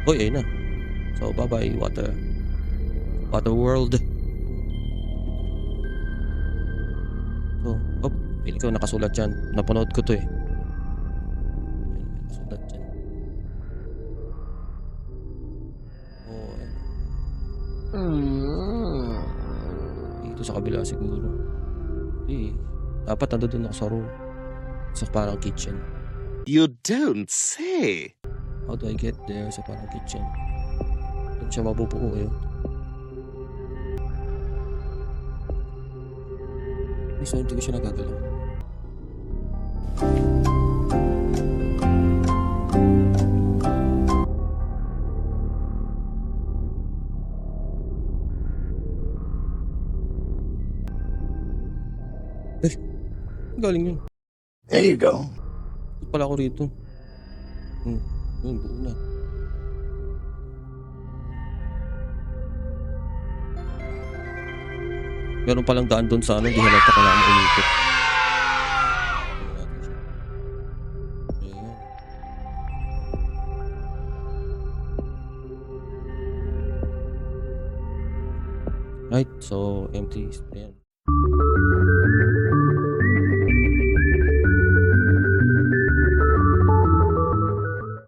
Uy, ayun na. So, bye-bye, water. Water world. So, oh, pili ko nakasulat dyan. Napanood ko to eh. Nakasulat dyan. Oh, ayun. Dito sa kabila siguro. Eh, dapat nandun ako sa room. Sa parang kitchen. You don't say. How do I get there sa parang kitchen? Doon siya mabubuo eh. So, hindi ko siya nagagalaw. Eh, galing yun. There you go. Ito pala ako rito. Yun, buo na. Meron palang daan doon sa ano, di halata kailangan umikot. Ayan. Right, so empty. Ayan.